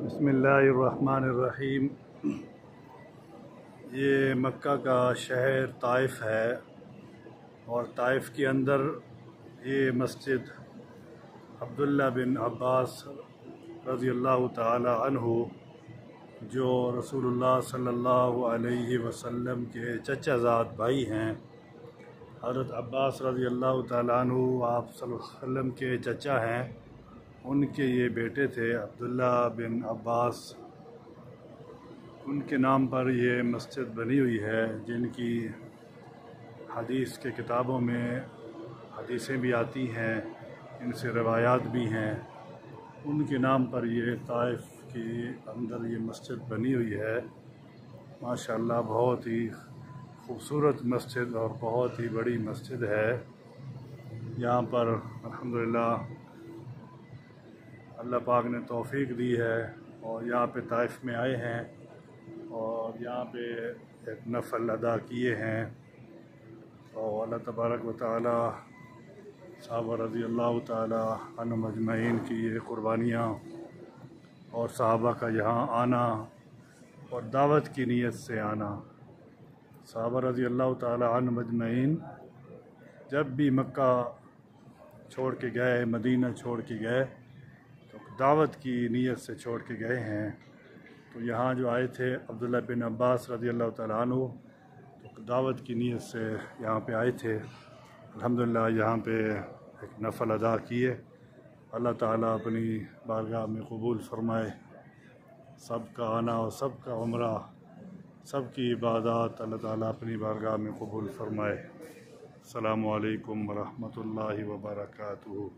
بسم اللہ الرحمن الرحیم۔ یہ مکہ کا شہر طائف ہے اور طائف کے اندر یہ مسجد عبداللہ بن عباس رضی اللہ تعالی عنہ جو رسول اللہ صلی اللہ علیہ وسلم کے چچا زاد بھائی ہیں، حضرت عباس رضی اللہ تعالی عنہ آپ صلی اللہ علیہ وسلم کے چچا ہیں، ان کے یہ بیٹے تھے عبداللہ بن عباس، ان کے نام پر یہ مسجد بنی ہوئی ہے، جن کی حدیث کے کتابوں میں حدیثیں بھی آتی ہیں، ان سے روایات بھی ہیں۔ ان کے نام پر یہ طائف کے اندر یہ مسجد بنی ہوئی ہے۔ ماشاءاللہ بہت ہی خوبصورت مسجد اور بہت ہی بڑی مسجد ہے۔ یہاں پر الحمدللہ اللہ پاک نے توفیق دی ہے اور یہاں پہ طائف میں آئے ہیں اور یہاں پہ ایک نفل ادا کیے ہیں، اور اللہ تبارک و تعالی صحابہ رضی اللہ تعالی عنہم اجمعین کی یہ قربانیاں اور صحابہ کا یہاں آنا اور دعوت کی نیت سے آنا، صحابہ رضی اللہ تعالی عنہم اجمعین جب بھی مکہ چھوڑ کے گئے، مدینہ چھوڑ کے گئے تو دعوت کی نیت سے چھوڑ کے گئے ہیں۔ تو یہاں جو آئے تھے عبداللہ بن عباس رضی اللہ تعالیٰ عنہ، تو دعوت کی نیت سے یہاں پہ آئے تھے۔ الحمدللہ یہاں پہ ایک نفل ادا کیے۔ اللہ تعالیٰ اپنی بارگاہ میں قبول فرمائے، سب کا آنا اور سب کا عمرہ، سب کی عبادات اللہ تعالیٰ اپنی بارگاہ میں قبول فرمائے۔ السلام علیکم ورحمۃ اللہ وبرکاتہ۔